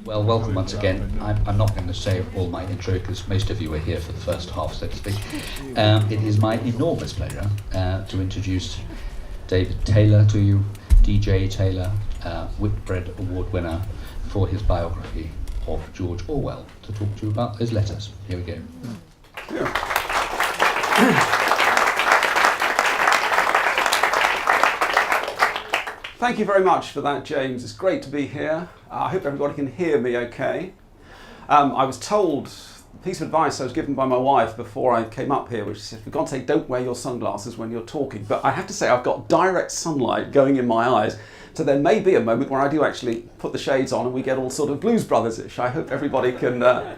Well, welcome once again. I'm not going to say all my intro because most of you were here for the first half, so to speak. It is my enormous pleasure to introduce David Taylor to you, DJ Taylor, Whitbread Award winner for his biography of George Orwell, to talk to you about those letters. Here we go. Thank you very much for that, James. It's great to be here. I hope everybody can hear me okay. I was told, a piece of advice I was given by my wife before I came up here, which said, for God's sake, don't wear your sunglasses when you're talking. But I have to say, I've got direct sunlight going in my eyes, so there may be a moment where I do actually put the shades on and we get all sort of Blues Brothers-ish. I hope everybody can... I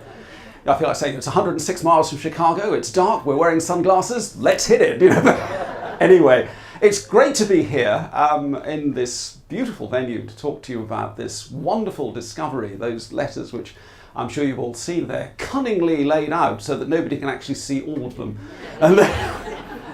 feel like saying it's 106 miles from Chicago, it's dark, we're wearing sunglasses, let's hit it. Anyway. It's great to be here in this beautiful venue to talk to you about this wonderful discovery, those letters which I'm sure you've all seen. They're cunningly laid out so that nobody can actually see all of them. And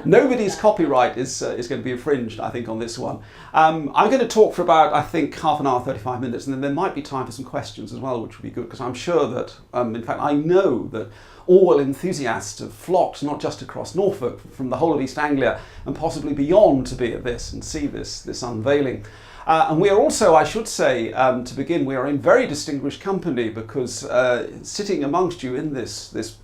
nobody's copyright is going to be infringed, I think, on this one. I'm going to talk for about, I think, half an hour, 35 minutes, and then there might be time for some questions as well, which would be good, because I'm sure that, in fact, I know that Orwell enthusiasts have flocked not just across Norfolk, from the whole of East Anglia and possibly beyond to be at this and see this unveiling. And we are also, I should say, to begin, we are in very distinguished company, because sitting amongst you in this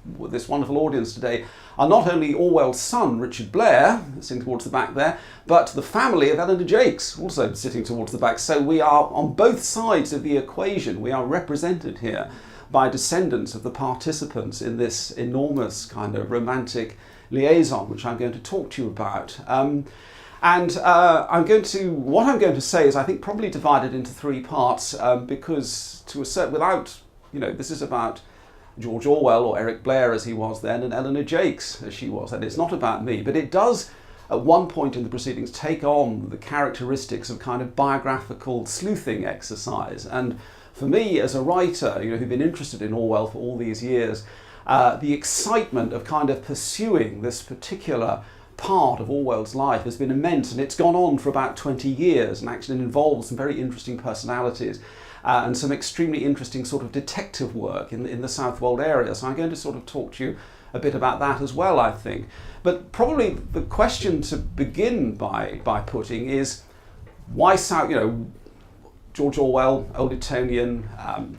wonderful audience today are not only Orwell's son, Richard Blair, sitting towards the back there, but the family of Eleanor Jakes, also sitting towards the back. So we are on both sides of the equation. We are represented here by descendants of the participants in this enormous kind of romantic liaison, which I'm going to talk to you about. What I'm going to say is, I think, probably divided into three parts, because this is about George Orwell, or Eric Blair as he was then, and Eleanor Jakes as she was, and it's not about me, but it does at one point in the proceedings take on the characteristics of kind of biographical sleuthing exercise. And for me, as a writer, who've been interested in Orwell for all these years, the excitement of kind of pursuing this particular part of Orwell's life has been immense, and it's gone on for about 20 years and actually involves some very interesting personalities and some extremely interesting sort of detective work in the Southwold area. So I'm going to sort of talk to you a bit about that as well, I think. But probably the question to begin by putting is, why George Orwell, Old Etonian,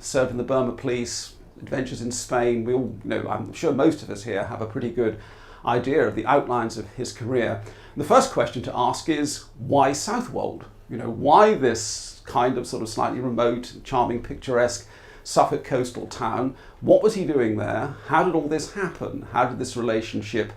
served in the Burma police, adventures in Spain. We all, I'm sure most of us here have a pretty good idea of the outlines of his career. The first question to ask is, why Southwold? Why this kind of sort of slightly remote, charming, picturesque Suffolk coastal town? What was he doing there? How did all this happen? How did this relationship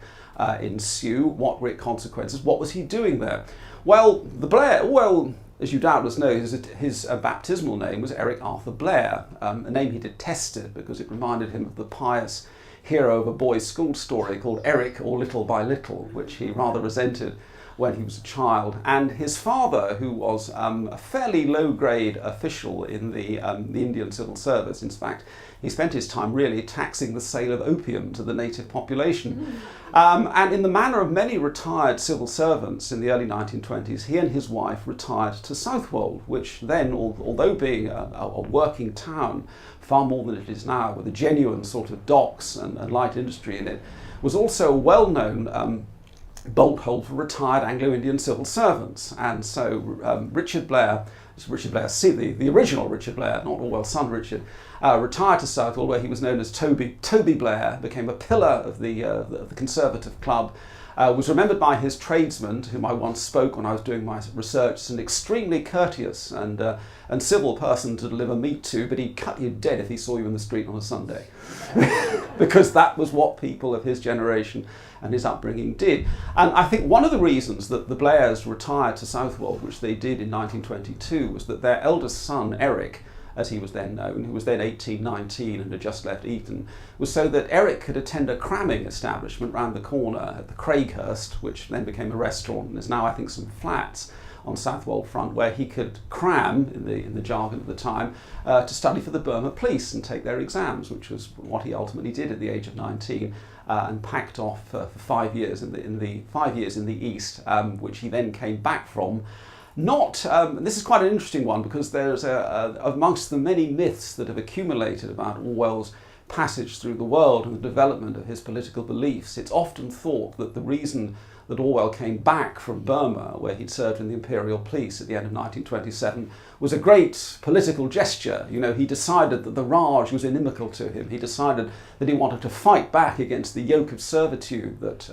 ensue? What were its consequences? What was he doing there? Well, Orwell, as you doubtless know, his baptismal name was Eric Arthur Blair, a name he detested because it reminded him of the pious hero of a boys' school story called Eric or Little by Little, which he rather resented when he was a child. And his father, who was a fairly low-grade official in the Indian civil service, in fact, he spent his time really taxing the sale of opium to the native population. And in the manner of many retired civil servants in the early 1920s, he and his wife retired to Southwold, which then, although being a working town, far more than it is now, with a genuine sort of docks and light industry in it, was also a well-known bolt hole for retired Anglo-Indian civil servants. And so Richard Blair, the original Richard Blair, not Orwell's son Richard, retired to Southwold, where he was known as Toby Blair, became a pillar of the Conservative Club, was remembered by his tradesmen, whom I once spoke when I was doing my research, as an extremely courteous and civil person to deliver meat to, but he'd cut you dead if he saw you in the street on a Sunday. Because that was what people of his generation and his upbringing did. And I think one of the reasons that the Blairs retired to Southwold, which they did in 1922, was that their eldest son, Eric, as he was then known, who was then 18, 19 and had just left Eton, was so that Eric could attend a cramming establishment round the corner at the Craighurst, which then became a restaurant and is now, I think, some flats on Southwold Front, where he could cram, in the jargon of the time, to study for the Burma police and take their exams, which was what he ultimately did at the age of 19, and packed off for 5 years in the 5 years in the East, which he then came back from This is quite an interesting one because there's amongst the many myths that have accumulated about Orwell's passage through the world and the development of his political beliefs, it's often thought that the reason that Orwell came back from Burma, where he'd served in the Imperial Police at the end of 1927, was a great political gesture. You know, he decided that the Raj was inimical to him. He decided that he wanted to fight back against the yoke of servitude that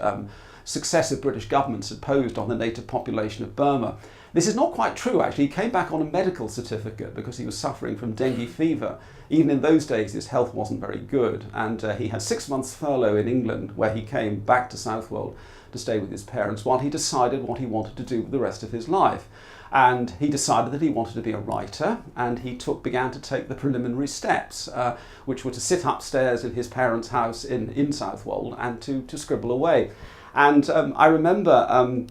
successive British governments had posed on the native population of Burma. This is not quite true, actually. He came back on a medical certificate because he was suffering from dengue fever. Even in those days, his health wasn't very good, and he had 6 months furlough in England, where he came back to Southwold to stay with his parents while he decided what he wanted to do with the rest of his life. And he decided that he wanted to be a writer, and he began to take the preliminary steps, which were to sit upstairs in his parents' house in Southwold and to scribble away. And I remember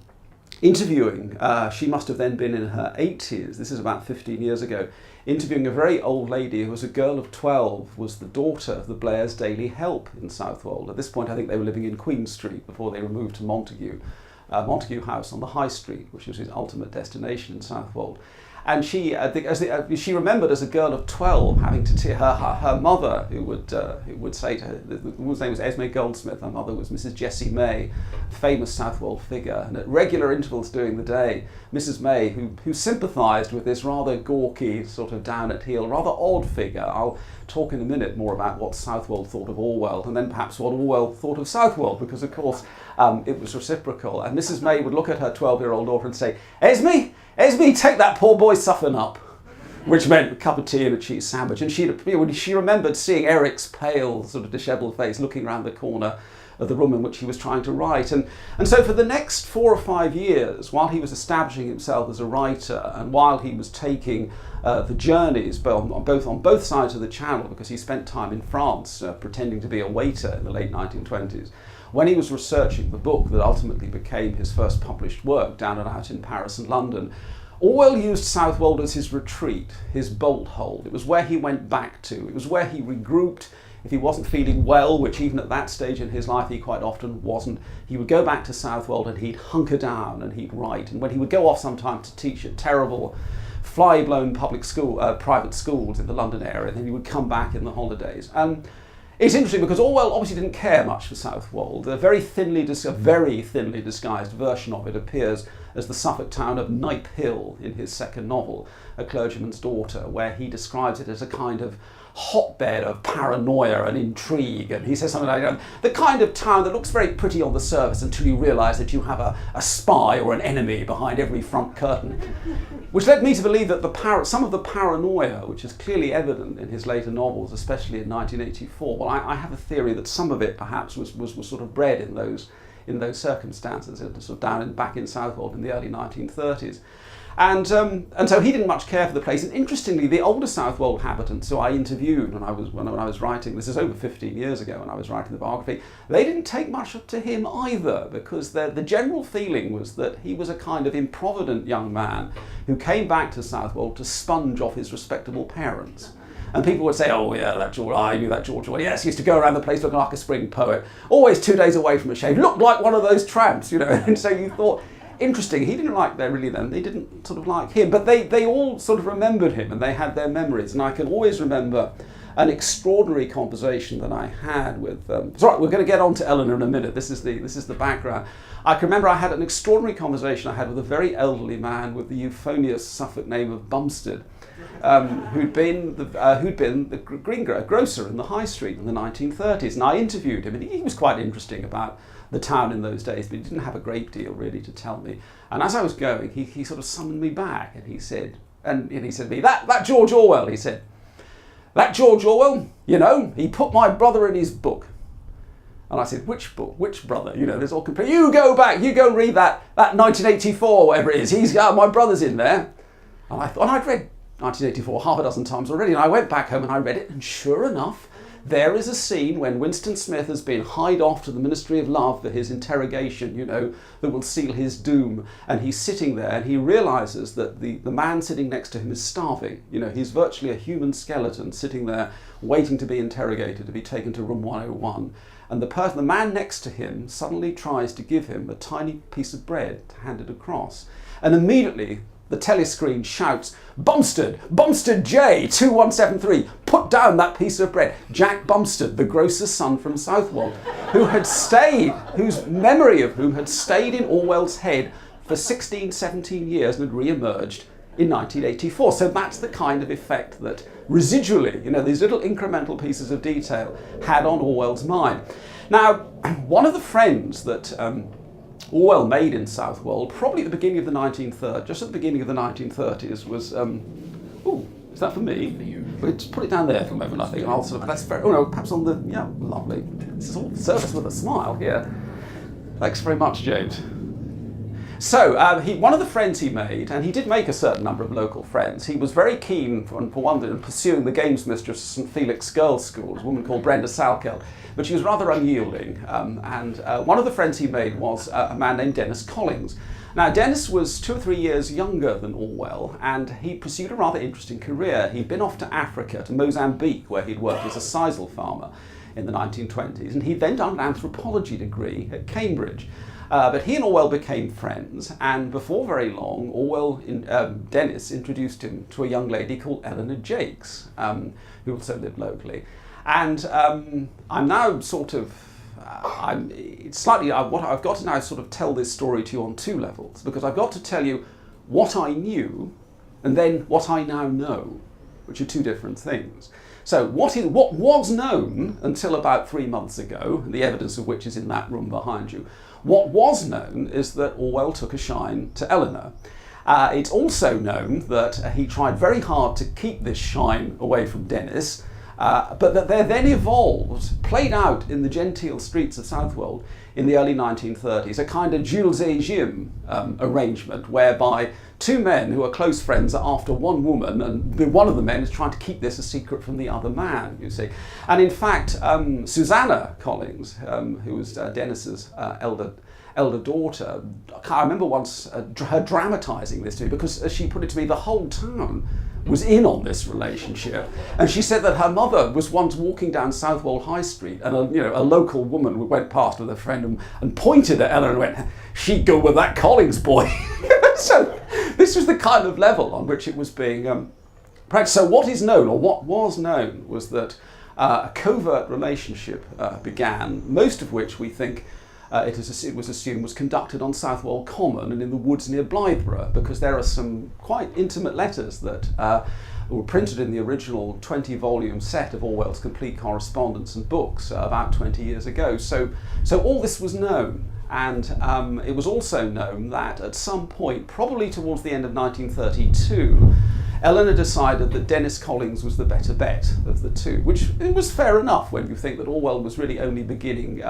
interviewing, she must have then been in her 80s, this is about 15 years ago, interviewing a very old lady who was a girl of 12, was the daughter of the Blairs' daily help in Southwold. At this point I think they were living in Queen Street before they removed to Montague House on the High Street, which was his ultimate destination in Southwold. And she remembered as a girl of 12 having to her mother, who would say to her, whose name was Esme Goldsmith, her mother was Mrs. Jessie May, a famous Southwold figure, and at regular intervals during the day, Mrs. May, who sympathised with this rather gawky, sort of down at heel, rather odd figure. I'll talk in a minute more about what Southwold thought of Orwell, and then perhaps what Orwell thought of Southwold, because of course it was reciprocal. And Mrs. May would look at her 12-year-old daughter and say, Esme, take that poor boy suffering up, which meant a cup of tea and a cheese sandwich. And she remembered seeing Eric's pale, sort of dishevelled face looking round the corner of the room in which he was trying to write. And so for the next 4 or 5 years, while he was establishing himself as a writer, and while he was taking the journeys on both sides of the Channel, because he spent time in France pretending to be a waiter in the late 1920s, when he was researching the book that ultimately became his first published work, Down and Out in Paris and London, Orwell used Southwold as his retreat, his bolt hold. It was where he went back to. It was where he regrouped. If he wasn't feeling well, which even at that stage in his life he quite often wasn't, he would go back to Southwold and he'd hunker down and he'd write. And when he would go off sometimes to teach at terrible, fly-blown private schools in the London area, then he would come back in the holidays. It's interesting because Orwell obviously didn't care much for Southwold. A very thinly disguised version of it appears as the Suffolk town of Knipe Hill in his second novel, A Clergyman's Daughter, where he describes it as a kind of hotbed of paranoia and intrigue. And he says something like, the kind of town that looks very pretty on the surface until you realise that you have a spy or an enemy behind every front curtain. Which led me to believe that some of the paranoia, which is clearly evident in his later novels, especially in 1984, well, I have a theory that some of it perhaps was sort of bred in those circumstances, sort of back in Southwold in the early 1930s. And so he didn't much care for the place. And interestingly, the older Southwold inhabitants who I interviewed when I was writing, this is over 15 years ago when I was writing the biography, they didn't take much to him either, because the general feeling was that he was a kind of improvident young man who came back to Southwold to sponge off his respectable parents. And people would say, oh yeah, that George, I knew that George. Well, yes, he used to go around the place looking like a spring poet, always 2 days away from a shave, looked like one of those tramps, you know. And so you thought, interesting, he didn't like them really then, they didn't sort of like him, but they all sort of remembered him and they had their memories. And I can always remember an extraordinary conversation that I had with, sorry, we're going to get on to Eleanor in a minute, this is the background. I can remember I had an extraordinary conversation I had with a very elderly man with the euphonious Suffolk name of Bumstead, who'd been the green grocer in the High Street in the 1930s. And I interviewed him, and he was quite interesting about the town in those days, but he didn't have a great deal really to tell me. And as I was going, he sort of summoned me back, and he said to me, that George Orwell, he said, that George Orwell, you know, he put my brother in his book. And I said, which book? Which brother? You know, there's all complete. You go back, you go and read that 1984, whatever it is. My brother's in there. And I thought, and I'd read 1984 half a dozen times already, and I went back home and I read it, and sure enough, there is a scene when Winston Smith has been hied off to the Ministry of Love for his interrogation, you know, that will seal his doom. And he's sitting there and he realises that the man sitting next to him is starving. You know, he's virtually a human skeleton sitting there waiting to be interrogated, to be taken to room 101. And the man next to him suddenly tries to give him a tiny piece of bread to hand it across. And immediately the telescreen shouts, "Bumstead, Bumstead J, 2173, put down that piece of bread." Jack Bumstead, the grocer's son from Southwold, whose memory of whom had stayed in Orwell's head for 16, 17 years and had re-emerged in 1984. So that's the kind of effect that residually, these little incremental pieces of detail had on Orwell's mind. Now, one of the friends that Orwell made in Southwold, probably at the beginning of the 1930s, just at the beginning of the 1930s, was, is that for me? For you. Just put it down there for a moment, I think, and I'll sort of, that's very, perhaps on the, lovely. This is all service with a smile here. Thanks very much, James. So, one of the friends he made, and he did make a certain number of local friends, he was very keen, for one thing, in pursuing the games mistress of St Felix Girls' School, a woman called Brenda Salkeld, but she was rather unyielding. And one of the friends he made was a man named Dennis Collins. Now, Dennis was 2 or 3 years younger than Orwell, and he pursued a rather interesting career. He'd been off to Africa, to Mozambique, where he'd worked as a sisal farmer in the 1920s, and he'd then done an anthropology degree at Cambridge. But he and Orwell became friends, and before very long, Dennis introduced him to a young lady called Eleanor Jakes, who also lived locally. And I'm now sort of, what I've got to now sort of tell this story to you on 2 levels, because I've got to tell you what I knew and then what I now know, which are 2 different things. So what was known until about 3 months ago, and the evidence of which is in that room behind you, what was known is that Orwell took a shine to Eleanor. It's also known that he tried very hard to keep this shine away from Dennis, but that there then evolved, played out in the genteel streets of Southwold in the early 1930s, a kind of Jules et Jim arrangement whereby 2 men who are close friends are after one woman, and one of the men is trying to keep this a secret from the other man, you see. And in fact, Susanna Collins, who was Dennis's elder daughter, I remember once her dramatising this to me, because as she put it to me, the whole town was in on this relationship, and she said that her mother was once walking down Southwold High Street, and a local woman went past with a friend and pointed at Eleanor and went, "She'd go with that Collins boy." So this was the kind of level on which it was being practiced. So what is known, or what was known, was that a covert relationship began, most of which we think it was assumed was conducted on Southwold Common and in the woods near Blythburgh, because there are some quite intimate letters that were printed in the original 20-volume set of Orwell's complete correspondence and books about 20 years ago. So all this was known, and it was also known that at some point, probably towards the end of 1932, Eleanor decided that Dennis Collins was the better bet of the 2, which it was fair enough when you think that Orwell was really only beginning,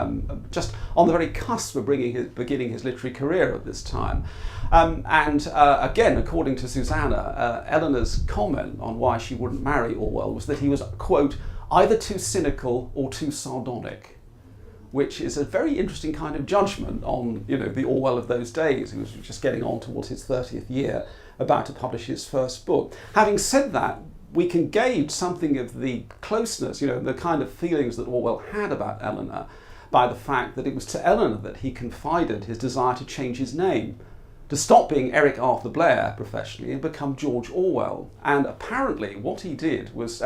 just on the very cusp of beginning his literary career at this time. Again, according to Susanna, Eleanor's comment on why she wouldn't marry Orwell was that he was, quote, either too cynical or too sardonic, which is a very interesting kind of judgment on, the Orwell of those days, who was just getting on towards his 30th year, about to publish his first book. Having said that, we can gauge something of the closeness, the kind of feelings that Orwell had about Eleanor by the fact that it was to Eleanor that he confided his desire to change his name, to stop being Eric Arthur Blair professionally and become George Orwell. And apparently what he did was,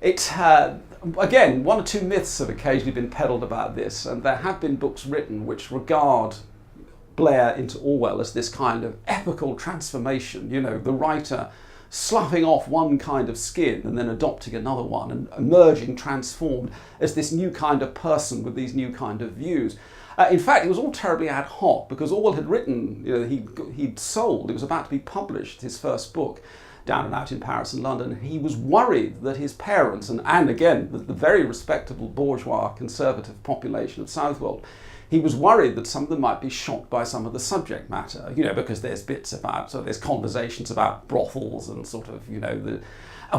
again, 1 or 2 myths have occasionally been peddled about this, and there have been books written which regard Blair into Orwell as this kind of epical transformation, the writer sloughing off one kind of skin and then adopting another one and emerging transformed as this new kind of person with these new kind of views. In fact, it was all terribly ad hoc, because Orwell had written, he'd sold, it was about to be published, his first book, Down and Out in Paris and London, and he was worried that his parents, and again, the very respectable bourgeois conservative population of Southwold, he was worried that some of them might be shocked by some of the subject matter, because there's bits about, so there's conversations about brothels and sort of,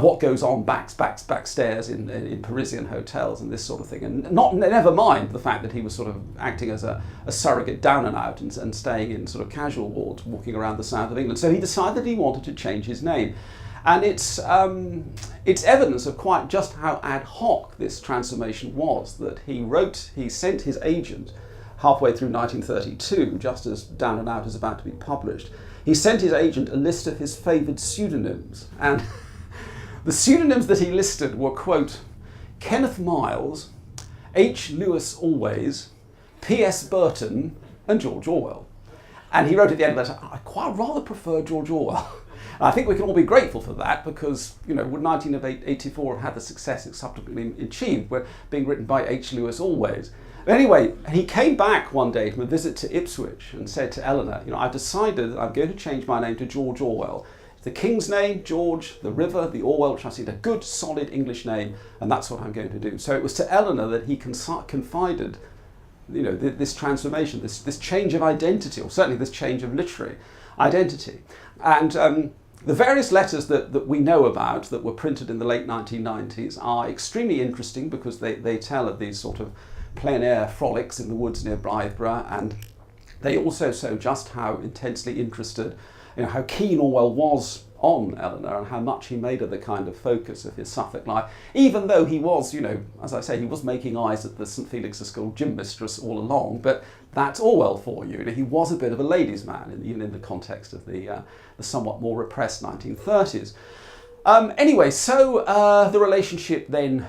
what goes on backstairs in Parisian hotels and this sort of thing, and never mind the fact that he was sort of acting as a surrogate down and out and staying in sort of casual wards, walking around the south of England. So he decided that he wanted to change his name. And it's evidence of quite just how ad hoc this transformation was, that he sent his agent halfway through 1932, just as Down and Out is about to be published, he sent his agent a list of his favoured pseudonyms. And the pseudonyms that he listed were, quote, Kenneth Miles, H. Lewis Always, P.S. Burton, and George Orwell. And he wrote at the end of that, I quite rather prefer George Orwell. I think we can all be grateful for that because, would 1984 have had the success it subsequently achieved, were being written by H. Lewis Always. But anyway, he came back one day from a visit to Ipswich and said to Eleanor, I've decided that I'm going to change my name to George Orwell. The King's name, George, the river, the Orwell, which I see a good, solid English name, and that's what I'm going to do. So it was to Eleanor that he confided, this transformation, this change of identity, or certainly this change of literary identity. And the various letters that we know about that were printed in the late 1990s are extremely interesting because they tell of these sort of plein air frolics in the woods near Blythburgh, and they also show just how intensely interested, how keen Orwell was on Eleanor and how much he made her the kind of focus of his Suffolk life, even though he was, as I say, he was making eyes at the St Felix's School gym mistress all along, but that's Orwell for you. He was a bit of a ladies' man, even in the context of the somewhat more repressed 1930s. Anyway, so the relationship then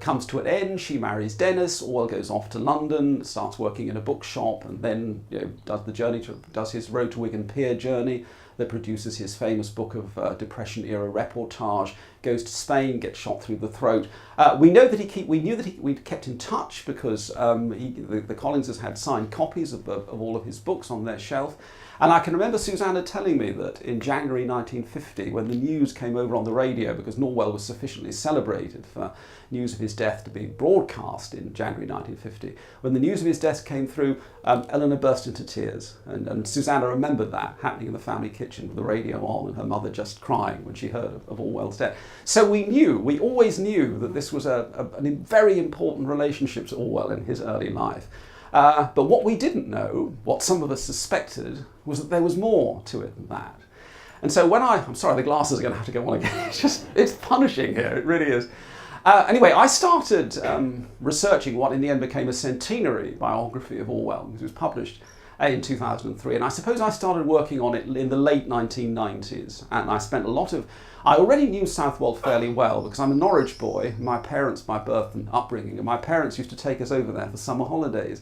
comes to an end. She marries Dennis. Orwell goes off to London, starts working in a bookshop, and then does his Road to Wigan Pier journey that produces his famous book of Depression-era reportage. Goes to Spain, gets shot through the throat. We knew that we'd kept in touch because the Collinses had signed copies of all of his books on their shelf. And I can remember Susanna telling me that in January 1950, when the news came over on the radio, because Orwell was sufficiently celebrated for news of his death to be broadcast in January 1950, when the news of his death came through, Eleanor burst into tears. And Susanna remembered that happening in the family kitchen with the radio on and her mother just crying when she heard of Orwell's death. So we always knew that this was a very important relationship to Orwell in his early life. But what we didn't know, what some of us suspected, was that there was more to it than that. And so I'm sorry, the glasses are going to have to go on again. It's punishing here, it really is. Anyway, I started researching what in the end became a centenary biography of Orwell, which was published in 2003. And I suppose I started working on it in the late 1990s. And I spent I already knew Southwold fairly well because I'm a Norwich boy. My parents, by birth and upbringing, and my parents used to take us over there for summer holidays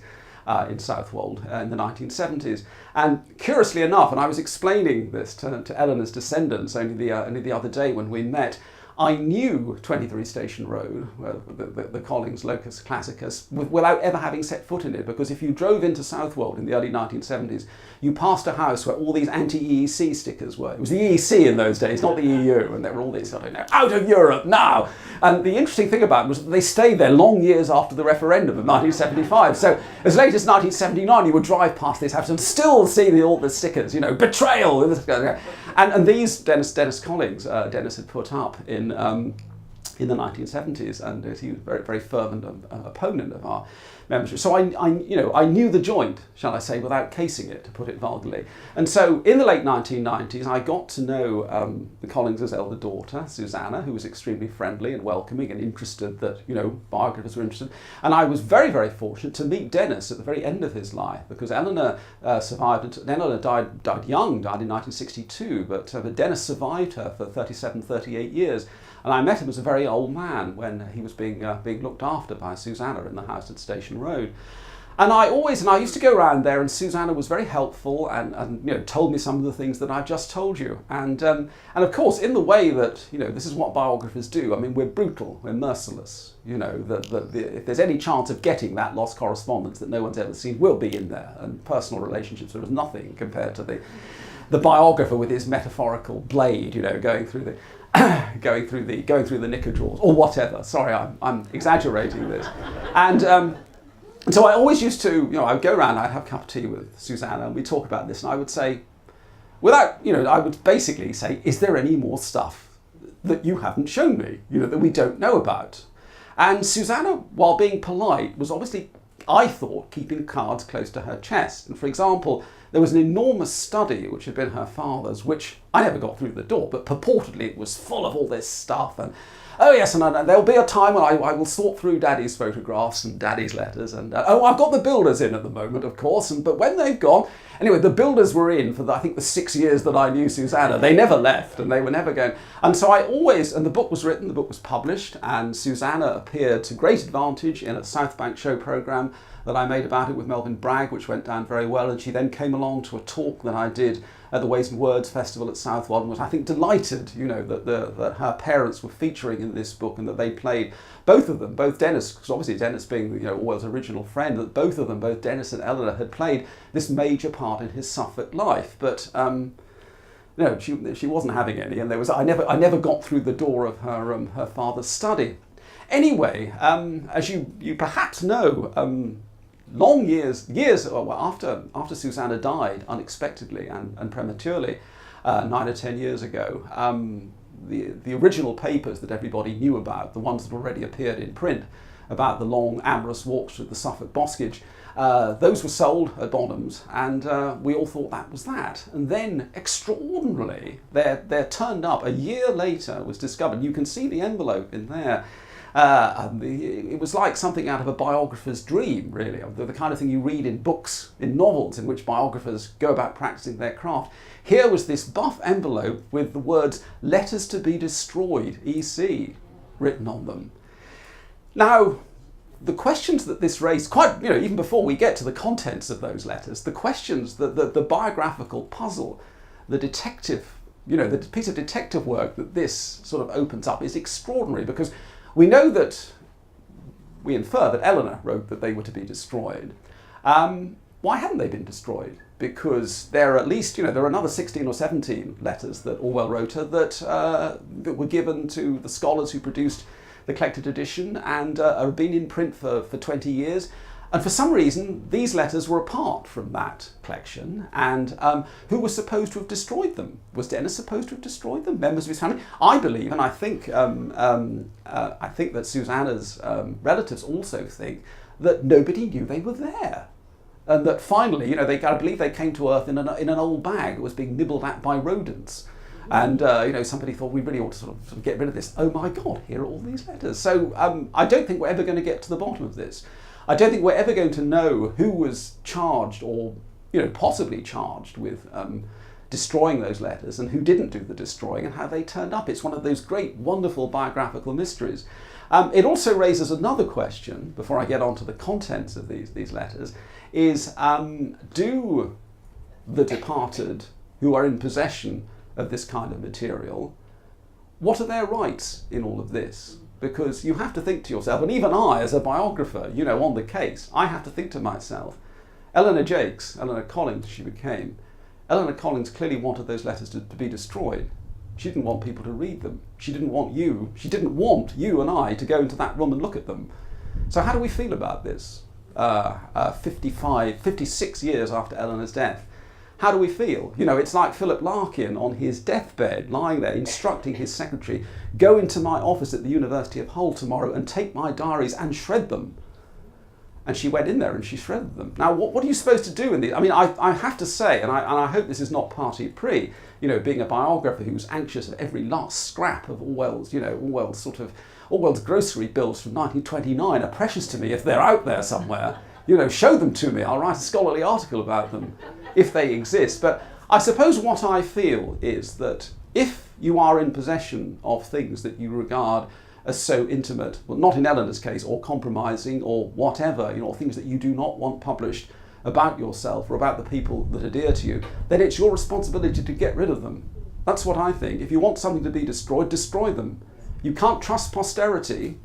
in Southwold in the 1970s. And curiously enough, and I was explaining this to Eleanor's descendants only the other day when we met, I knew 23 Station Road, the Collins locus classicus, without ever having set foot in it, because if you drove into Southwold in the early 1970s, you passed a house where all these anti-EEC stickers were. It was the EEC in those days, not the EU, and there were all these sort of, out of Europe now! And the interesting thing about it was that they stayed there long years after the referendum of 1975. So as late as 1979, you would drive past this house and still see all the stickers, betrayal! And these Dennis Collins, Dennis had put up in the 1970s, and he was very, very fervent opponent of our membership. So I knew the joint, shall I say, without casing it, to put it vulgarly. And so in the late 1990s, I got to know the Collins' elder daughter, Susanna, who was extremely friendly and welcoming and interested that, biographers were interested. And I was very, very fortunate to meet Dennis at the very end of his life, because Eleanor survived. Eleanor died young, died in 1962, but Dennis survived her for 38 years. And I met him as a very old man when he was being looked after by Susanna in the house at Station Road. And I used to go around there, and Susanna was very helpful and told me some of the things that I've just told you. And of course, in the way that, this is what biographers do. I mean, we're brutal, we're merciless. If there's any chance of getting that lost correspondence that no one's ever seen, will be in there. And personal relationships are nothing compared to the biographer with his metaphorical blade, going through the knicker drawers or whatever. Sorry, I'm exaggerating this. And so I always used to, I would go around, I'd have a cup of tea with Susanna, and we'd talk about this, and I would say, I would basically say, is there any more stuff that you haven't shown me, that we don't know about? And Susanna, while being polite, was obviously, I thought, keeping cards close to her chest. And for example, there was an enormous study which had been her father's, which I never got through the door, but purportedly it was full of all this stuff. And Oh yes, and there'll be a time when I will sort through Daddy's photographs and Daddy's letters, and I've got the builders in at the moment, of course, but when they've gone, anyway, the builders were in for I think the 6 years that I knew Susanna. They never left, and they were never going. And so and the book was written, the book was published, and Susanna appeared to great advantage in a South Bank show programme that I made about it with Melvyn Bragg, which went down very well, and she then came along to a talk that I did at the Ways and Words Festival at Southwold, and was, I think, delighted, that her parents were featuring in this book, and that they played, both of them, both Dennis, because obviously Dennis being Orwell's original friend, that both of them, both Dennis and Eleanor, had played this major part in his Suffolk life. But no, she wasn't having any, and I never got through the door of her father's study. Anyway, as you perhaps know, long years after Susanna died unexpectedly and prematurely 9 or 10 years ago, the original papers that everybody knew about, the ones that already appeared in print about the long amorous walks through the Suffolk boscage, those were sold at Bonham's, and we all thought that was that. And then, extraordinarily, there turned up, a year later, was discovered, you can see the envelope in there. It was like something out of a biographer's dream, really, the kind of thing you read in books, in novels, in which biographers go about practicing their craft. Here was this buff envelope with the words "Letters to be Destroyed, EC" written on them. Now, the questions that this raised, quite, even before we get to the contents of those letters, the questions, the biographical puzzle, the detective, the piece of detective work that this sort of opens up is extraordinary, because we infer that Eleanor wrote that they were to be destroyed. Why hadn't they been destroyed? Because there are at least, there are another 16 or 17 letters that Orwell wrote her that were given to the scholars who produced the collected edition and have been in print for 20 years. And for some reason, these letters were apart from that collection. And who was supposed to have destroyed them? Was Dennis supposed to have destroyed them? Members of his family? I believe, and I think that Susanna's relatives also think that nobody knew they were there, and that finally, I believe they came to Earth in an old bag that was being nibbled at by rodents. And somebody thought, we really ought to sort of get rid of this. Oh my God, here are all these letters. So I don't think we're ever going to get to the bottom of this. I don't think we're ever going to know who was charged or, possibly charged with destroying those letters, and who didn't do the destroying, and how they turned up. It's one of those great, wonderful biographical mysteries. It also raises another question, before I get on to the contents of these letters, is do the departed who are in possession of this kind of material, what are their rights in all of this? Because you have to think to yourself, and even I, as a biographer, on the case, I have to think to myself, Eleanor Collins, she became, Eleanor Collins clearly wanted those letters to be destroyed. She didn't want people to read them. She didn't want you and I to go into that room and look at them. So how do we feel about this? 56 years after Eleanor's death. How do we feel? It's like Philip Larkin on his deathbed, lying there, instructing his secretary, go into my office at the University of Holt tomorrow and take my diaries and shred them. And she went in there and she shredded them. Now, what are you supposed to do in these? I mean, I have to say, and I hope this is not party pre, being a biographer who's anxious of every last scrap of Orwell's grocery bills from 1929 are precious to me if they're out there somewhere. Show them to me. I'll write a scholarly article about them if they exist. But I suppose what I feel is that if you are in possession of things that you regard as so intimate, well, not in Eleanor's case, or compromising, or whatever, things that you do not want published about yourself or about the people that are dear to you, then it's your responsibility to get rid of them. That's what I think. If you want something to be destroyed, destroy them. You can't trust posterity,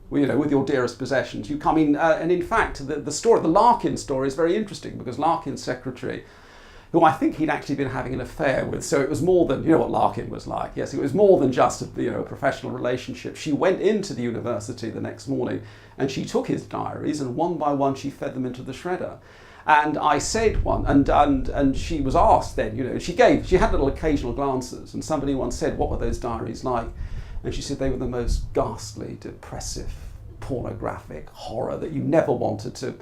with your dearest possessions. You come in, and in fact, the Larkin story is very interesting, because Larkin's secretary, who I think he'd actually been having an affair with, so it was more than, what Larkin was like. Yes, it was more than just a professional relationship. She went into the university the next morning and she took his diaries, and one by one she fed them into the shredder. And I said and she was asked then, she had little occasional glances, and somebody once said, what were those diaries like? And she said they were the most ghastly, depressive, pornographic horror that you never wanted to,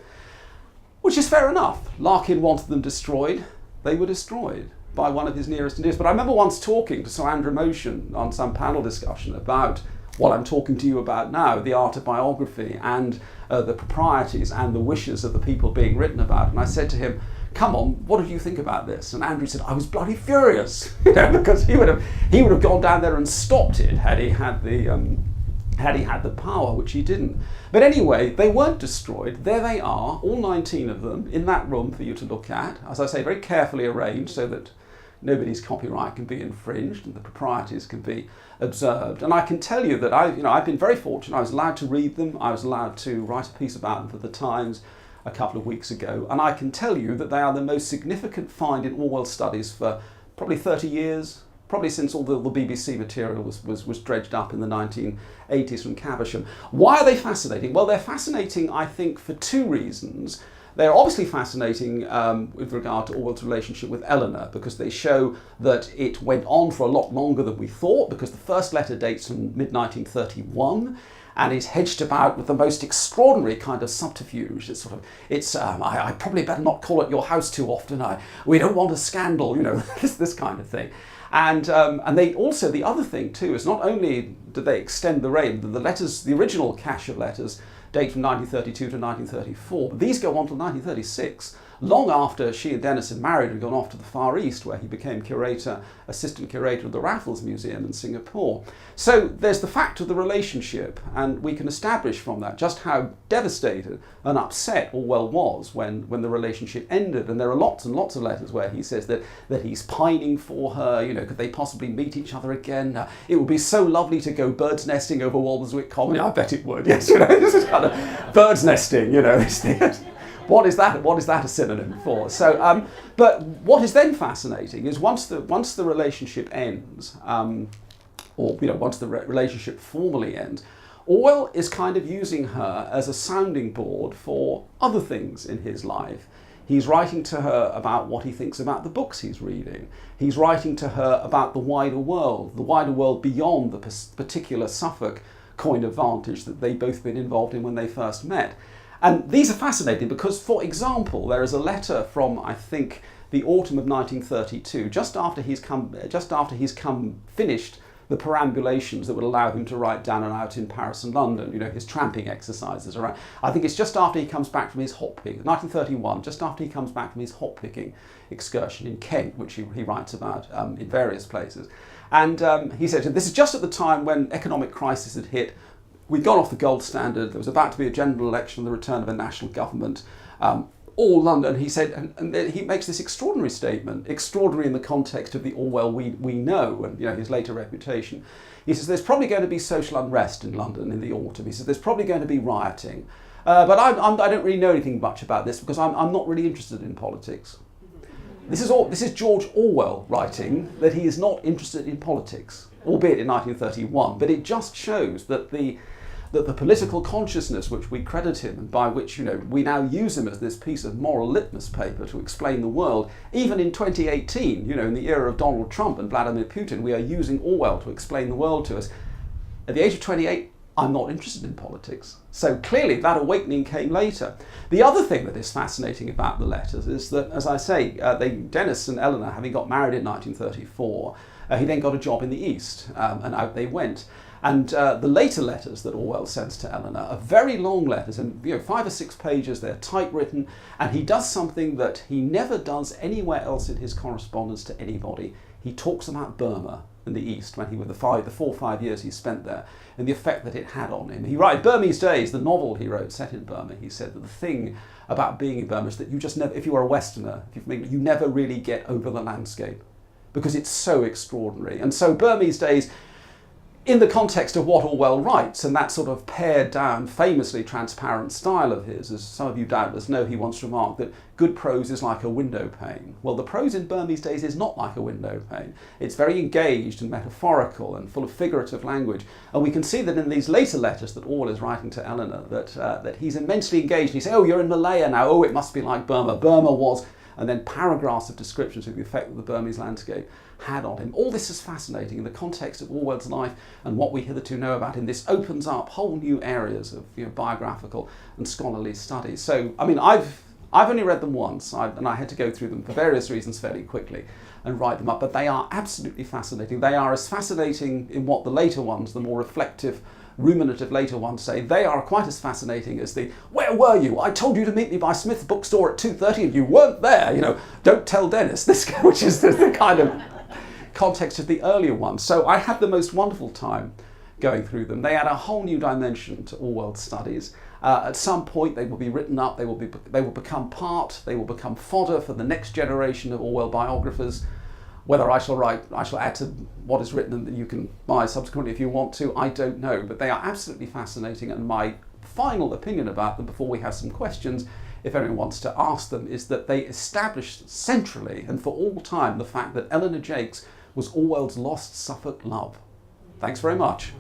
which is fair enough. Larkin wanted them destroyed. They were destroyed by one of his nearest and dearest. But I remember once talking to Sir Andrew Motion on some panel discussion about what I'm talking to you about now, the art of biography and the proprieties and the wishes of the people being written about. And I said to him, come on, what did you think about this? And Andrew said, I was bloody furious, because he would have gone down there and stopped it had he had the power, which he didn't. But anyway, they weren't destroyed. There they are, all 19 of them, in that room for you to look at. As I say, very carefully arranged so that nobody's copyright can be infringed and the proprieties can be observed. And I can tell you that I've been very fortunate. I was allowed to read them. I was allowed to write a piece about them for the Times a couple of weeks ago. And I can tell you that they are the most significant find in Orwell studies for probably 30 years, probably since all the BBC material was dredged up in the 1980s from Caversham. Why are they fascinating? Well, they're fascinating, I think, for two reasons. They're obviously fascinating with regard to Orwell's relationship with Eleanor, because they show that it went on for a lot longer than we thought, because the first letter dates from mid-1931 and is hedged about with the most extraordinary kind of subterfuge. I probably better not call at your house too often. We don't want a scandal, this kind of thing. And they also, the other thing too, is not only did they extend the reign, the letters, the original cache of letters date from 1932 to 1934, but these go on till 1936, long after she and Dennis had married and gone off to the Far East, where he became assistant curator of the Raffles Museum in Singapore. So there's the fact of the relationship, and we can establish from that just how devastated and upset Orwell was when the relationship ended. And there are lots and lots of letters where he says that he's pining for her, could they possibly meet each other again? It would be so lovely to go bird's nesting over Walberswick Common. I bet it would, yes, this is kind of bird's nesting, this thing. What is that a synonym for? So, but what is then fascinating is once the relationship ends, once the relationship formally ends, Orwell is kind of using her as a sounding board for other things in his life. He's writing to her about what he thinks about the books he's reading. He's writing to her about the wider world beyond the particular Suffolk coin of vantage that they'd both been involved in when they first met. And these are fascinating because, for example, there is a letter from, I think, the autumn of 1932, just after he's finished the perambulations that would allow him to write Down and Out in Paris and London, his tramping exercises around. I think it's just after he comes back from his hop picking, 1931, just after he comes back from his hop picking excursion in Kent, which he writes about in various places. And he said, this is just at the time when economic crisis had hit. We'd gone off the gold standard. There was about to be a general election, the return of a national government. All London, he said, and he makes this extraordinary statement, extraordinary in the context of the Orwell we know and his later reputation. He says, there's probably going to be social unrest in London in the autumn. He says, there's probably going to be rioting. But I don't really know anything much about this because I'm not really interested in politics. This is George Orwell writing that he is not interested in politics, albeit in 1931, but it just shows that the political consciousness which we credit him and by which we now use him as this piece of moral litmus paper to explain the world, even in 2018, in the era of Donald Trump and Vladimir Putin, we are using Orwell to explain the world to us. At the age of 28, I'm not interested in politics. So clearly that awakening came later. The other thing that is fascinating about the letters is that, as I say, Dennis and Eleanor, having got married in 1934, he then got a job in the East, and out they went. And the later letters that Orwell sends to Eleanor are very long letters, and 5 or 6 pages, they're typewritten, and he does something that he never does anywhere else in his correspondence to anybody. He talks about Burma and the East, when the 4 or 5 years he spent there, and the effect that it had on him. He writes Burmese Days, the novel he wrote set in Burma. He said that the thing about being in Burma is that you just never, if you are a Westerner, you never really get over the landscape, because it's so extraordinary. And so Burmese Days, in the context of what Orwell writes, and that sort of pared down, famously transparent style of his, as some of you doubtless know, he once remarked that good prose is like a window pane. Well, the prose in Burmese Days is not like a window pane. It's very engaged and metaphorical and full of figurative language. And we can see that in these later letters that Orwell is writing to Eleanor, that he's immensely engaged. He says, oh, you're in Malaya now. Oh, it must be like Burma. Burma was... And then paragraphs of descriptions of the effect that the Burmese landscape had on him. All this is fascinating in the context of Orwell's life and what we hitherto know about him. This opens up whole new areas of biographical and scholarly studies. So, I mean, I've I've only read them once, and I had to go through them for various reasons fairly quickly and write them up, but they are absolutely fascinating. They are as fascinating in what the later ones, the more reflective, ruminative later ones say, they are quite as fascinating as the, where were you? I told you to meet me by Smith's bookstore at 2:30 and you weren't there. You know, don't tell Dennis, this, which is the kind of context of the earlier ones. So I had the most wonderful time going through them. They add a whole new dimension to Orwell's studies. At some point they will be written up, they will become fodder for the next generation of Orwell biographers. Whether I shall add to what is written and that you can buy subsequently if you want to, I don't know. But they are absolutely fascinating, and my final opinion about them before we have some questions, if anyone wants to ask them, is that they established centrally and for all time the fact that Eleanor Jakes was Orwell's lost Suffolk love. Thanks very much.